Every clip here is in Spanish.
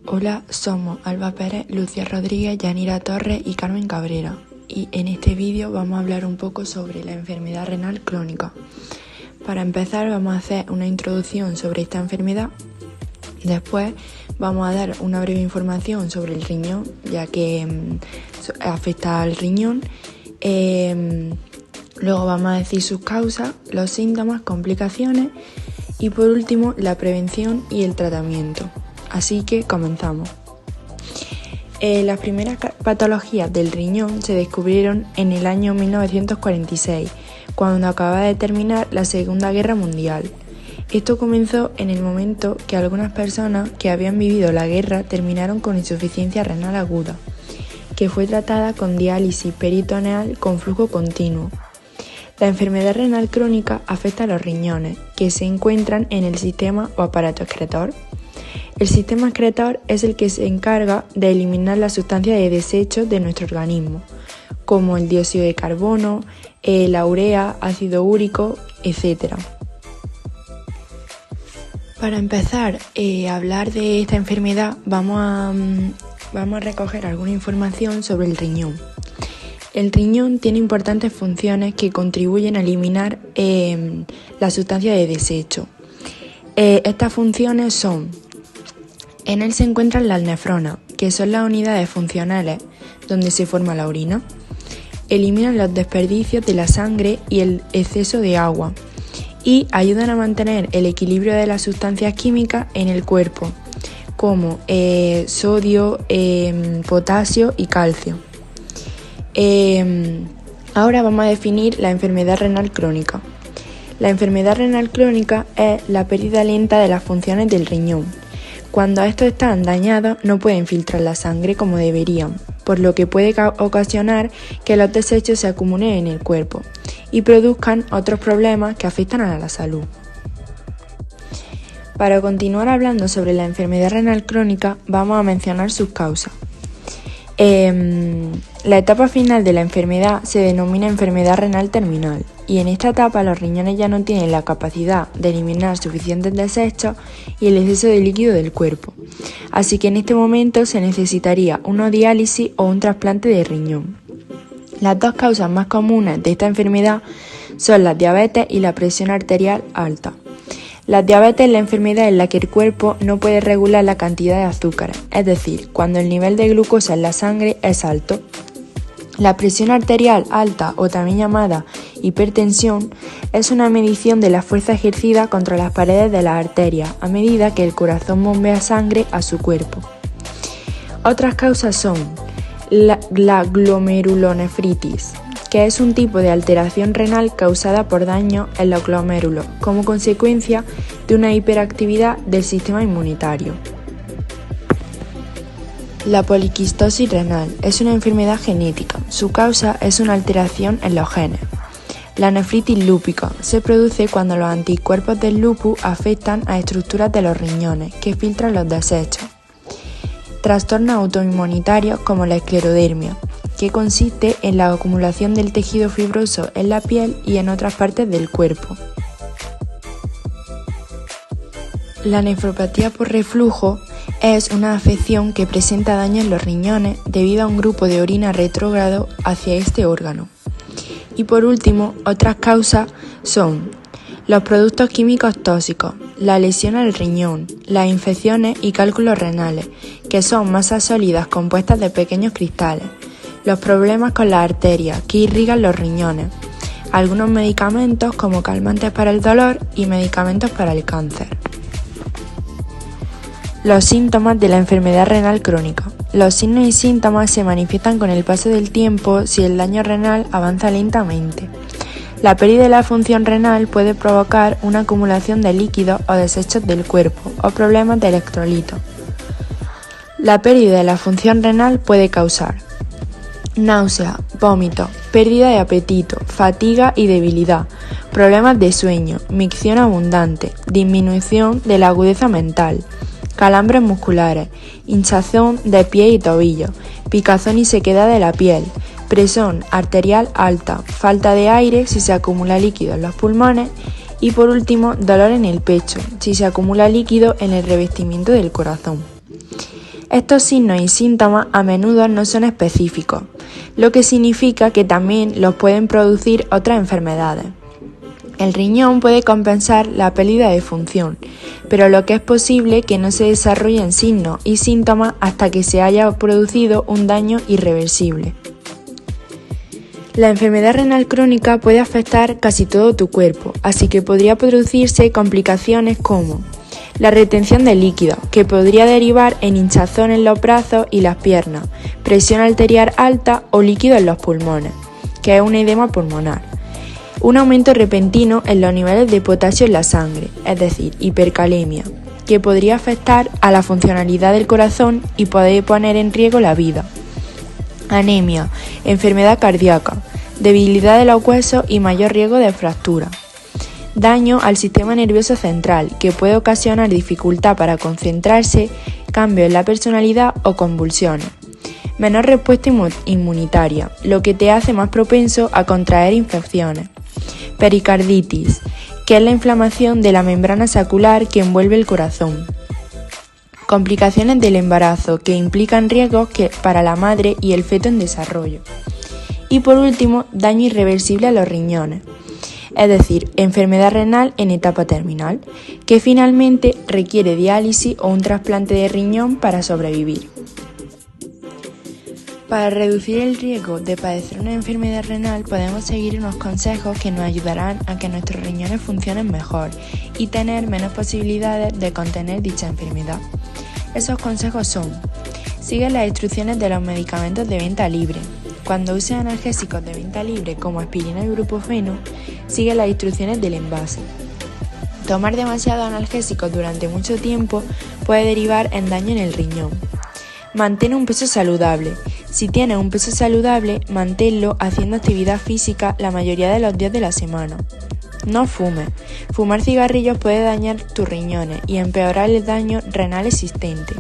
Hola, somos Alba Pérez, Lucía Rodríguez, Yanira Torres y Carmen Cabrera. Y en este vídeo vamos a hablar un poco sobre la enfermedad renal crónica. Para empezar vamos a hacer una introducción sobre esta enfermedad. Después vamos a dar una breve información sobre el riñón, ya que afecta al riñón. Luego vamos a decir sus causas, los síntomas, complicaciones y por último la prevención y el tratamiento. Así que comenzamos. Las primeras patologías del riñón se descubrieron en el año 1946, cuando acababa de terminar la Segunda Guerra Mundial. Esto comenzó en el momento que algunas personas que habían vivido la guerra terminaron con insuficiencia renal aguda, que fue tratada con diálisis peritoneal con flujo continuo. La enfermedad renal crónica afecta a los riñones, que se encuentran en el sistema o aparato excretor. El sistema excretor es el que se encarga de eliminar las sustancias de desecho de nuestro organismo, como el dióxido de carbono, la urea, ácido úrico, etc. Para empezar a hablar de esta enfermedad, vamos a recoger alguna información sobre el riñón. El riñón tiene importantes funciones que contribuyen a eliminar las sustancias de desecho. Estas funciones son: en él se encuentran las nefronas, que son las unidades funcionales donde se forma la orina. Eliminan los desperdicios de la sangre y el exceso de agua y ayudan a mantener el equilibrio de las sustancias químicas en el cuerpo, como sodio, potasio y calcio. Ahora vamos a definir la enfermedad renal crónica. La enfermedad renal crónica es la pérdida lenta de las funciones del riñón. Cuando estos están dañados no pueden filtrar la sangre como deberían, por lo que puede ocasionar que los desechos se acumulen en el cuerpo y produzcan otros problemas que afectan a la salud. Para continuar hablando sobre la enfermedad renal crónica, vamos a mencionar sus causas. La etapa final de la enfermedad se denomina enfermedad renal terminal y en esta etapa los riñones ya no tienen la capacidad de eliminar suficientes desechos y el exceso de líquido del cuerpo. Así que en este momento se necesitaría una diálisis o un trasplante de riñón. Las dos causas más comunes de esta enfermedad son la diabetes y la presión arterial alta. La diabetes es la enfermedad en la que el cuerpo no puede regular la cantidad de azúcar, es decir, cuando el nivel de glucosa en la sangre es alto. La presión arterial alta, o también llamada hipertensión, es una medición de la fuerza ejercida contra las paredes de las arterias a medida que el corazón bombea sangre a su cuerpo. Otras causas son la glomerulonefritis, que es un tipo de alteración renal causada por daño en los glomérulos como consecuencia de una hiperactividad del sistema inmunitario. La poliquistosis renal es una enfermedad genética. Su causa es una alteración en los genes. La nefritis lúpica se produce cuando los anticuerpos del lupus afectan a estructuras de los riñones que filtran los desechos. Trastornos autoinmunitarios como la esclerodermia, que consiste en la acumulación del tejido fibroso en la piel y en otras partes del cuerpo. La nefropatía por reflujo es una afección que presenta daño en los riñones debido a un grupo de orina retrógrado hacia este órgano. Y por último, otras causas son los productos químicos tóxicos, la lesión al riñón, las infecciones y cálculos renales, que son masas sólidas compuestas de pequeños cristales, los problemas con las arterias que irrigan los riñones, algunos medicamentos como calmantes para el dolor y medicamentos para el cáncer. Los síntomas de la enfermedad renal crónica. Los signos y síntomas se manifiestan con el paso del tiempo si el daño renal avanza lentamente. La pérdida de la función renal puede provocar una acumulación de líquidos o desechos del cuerpo o problemas de electrolitos. La pérdida de la función renal puede causar náusea, vómito, pérdida de apetito, fatiga y debilidad, problemas de sueño, micción abundante, disminución de la agudeza mental, calambres musculares, hinchazón de pies y tobillos, picazón y sequedad de la piel, presión arterial alta, falta de aire si se acumula líquido en los pulmones Y por último, dolor en el pecho, si se acumula líquido en el revestimiento del corazón. Estos signos y síntomas a menudo no son específicos, lo que significa que también los pueden producir otras enfermedades. El riñón puede compensar la pérdida de función, pero lo que es posible que no se desarrollen signos y síntomas hasta que se haya producido un daño irreversible. La enfermedad renal crónica puede afectar casi todo tu cuerpo, así que podría producirse complicaciones como la retención de líquidos, que podría derivar en hinchazón en los brazos y las piernas, presión arterial alta o líquido en los pulmones, que es un edema pulmonar. Un aumento repentino en los niveles de potasio en la sangre, es decir, hipercalemia, que podría afectar a la funcionalidad del corazón y puede poner en riesgo la vida. Anemia, enfermedad cardíaca, debilidad de los huesos y mayor riesgo de fractura. Daño al sistema nervioso central, que puede ocasionar dificultad para concentrarse, cambios en la personalidad o convulsiones. Menor respuesta inmunitaria, lo que te hace más propenso a contraer infecciones. Pericarditis, que es la inflamación de la membrana sacular que envuelve el corazón. Complicaciones del embarazo, que implican riesgos para la madre y el feto en desarrollo. Y por último, daño irreversible a los riñones, es decir, enfermedad renal en etapa terminal, que finalmente requiere diálisis o un trasplante de riñón para sobrevivir. Para reducir el riesgo de padecer una enfermedad renal podemos seguir unos consejos que nos ayudarán a que nuestros riñones funcionen mejor y tener menos posibilidades de contener dicha enfermedad. Esos consejos son: sigue las instrucciones de los medicamentos de venta libre. Cuando uses analgésicos de venta libre como aspirina y ibuprofeno, sigue las instrucciones del envase. Tomar demasiados analgésicos durante mucho tiempo puede derivar en daño en el riñón. Mantén un peso saludable. Si tienes un peso saludable, manténlo haciendo actividad física la mayoría de los días de la semana. No fumes. Fumar cigarrillos puede dañar tus riñones y empeorar el daño renal existente.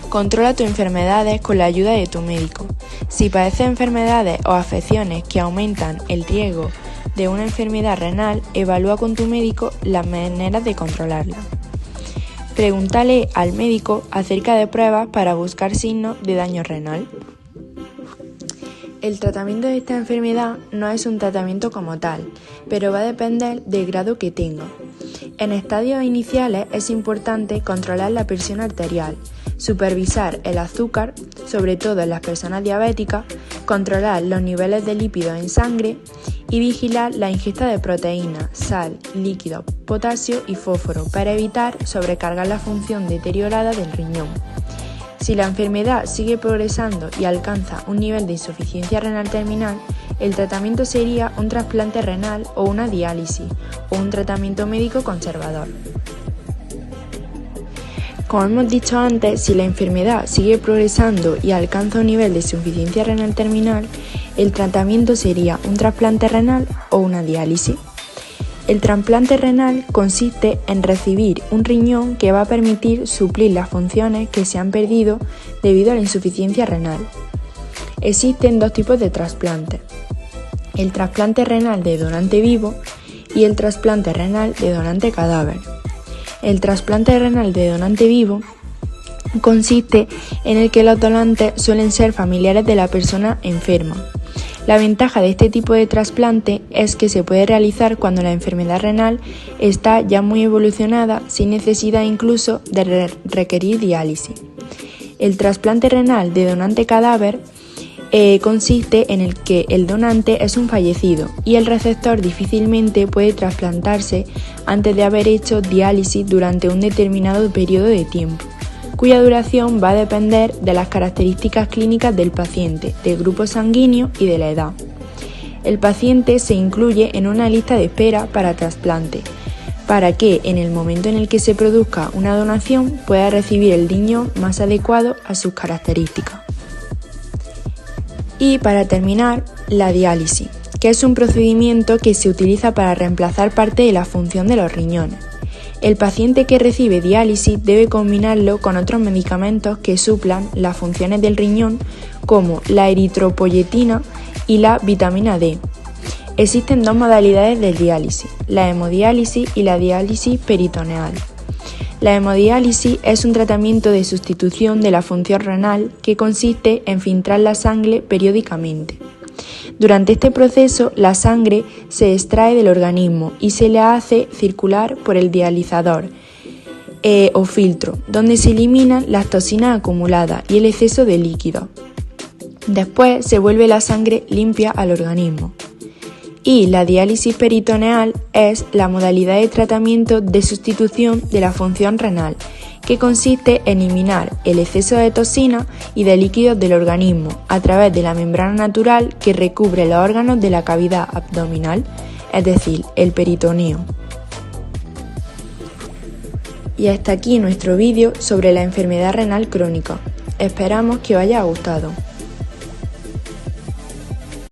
Controla tus enfermedades con la ayuda de tu médico. Si padeces enfermedades o afecciones que aumentan el riesgo de una enfermedad renal, evalúa con tu médico las maneras de controlarla. Pregúntale al médico acerca de pruebas para buscar signos de daño renal. El tratamiento de esta enfermedad no es un tratamiento como tal, pero va a depender del grado que tenga. En estadios iniciales es importante controlar la presión arterial, supervisar el azúcar, sobre todo en las personas diabéticas, controlar los niveles de lípidos en sangre y vigilar la ingesta de proteínas, sal, líquidos, potasio y fósforo para evitar sobrecargar la función deteriorada del riñón. Si la enfermedad sigue progresando y alcanza un nivel de insuficiencia renal terminal, el tratamiento sería un trasplante renal o una diálisis o un tratamiento médico conservador. Como hemos dicho antes, si la enfermedad sigue progresando y alcanza un nivel de insuficiencia renal terminal, el tratamiento sería un trasplante renal o una diálisis. El trasplante renal consiste en recibir un riñón que va a permitir suplir las funciones que se han perdido debido a la insuficiencia renal. Existen dos tipos de trasplantes: el trasplante renal de donante vivo y el trasplante renal de donante cadáver. El trasplante renal de donante vivo consiste en el que los donantes suelen ser familiares de la persona enferma. La ventaja de este tipo de trasplante es que se puede realizar cuando la enfermedad renal está ya muy evolucionada, sin necesidad incluso de requerir diálisis. El trasplante renal de donante cadáver consiste en el que el donante es un fallecido y el receptor difícilmente puede trasplantarse antes de haber hecho diálisis durante un determinado periodo de tiempo, cuya duración va a depender de las características clínicas del paciente, del grupo sanguíneo y de la edad. El paciente se incluye en una lista de espera para trasplante, para que en el momento en el que se produzca una donación pueda recibir el riñón más adecuado a sus características. Y para terminar, la diálisis, que es un procedimiento que se utiliza para reemplazar parte de la función de los riñones. El paciente que recibe diálisis debe combinarlo con otros medicamentos que suplan las funciones del riñón, como la eritropoyetina y la vitamina D. Existen dos modalidades de diálisis, la hemodiálisis y la diálisis peritoneal. La hemodiálisis es un tratamiento de sustitución de la función renal que consiste en filtrar la sangre periódicamente. Durante este proceso, la sangre se extrae del organismo y se le hace circular por el dializador o filtro, donde se eliminan las toxinas acumuladas y el exceso de líquido. Después se vuelve la sangre limpia al organismo. Y la diálisis peritoneal es la modalidad de tratamiento de sustitución de la función renal, que consiste en eliminar el exceso de toxinas y de líquidos del organismo a través de la membrana natural que recubre los órganos de la cavidad abdominal, es decir, el peritoneo. Y hasta aquí nuestro vídeo sobre la enfermedad renal crónica. Esperamos que os haya gustado.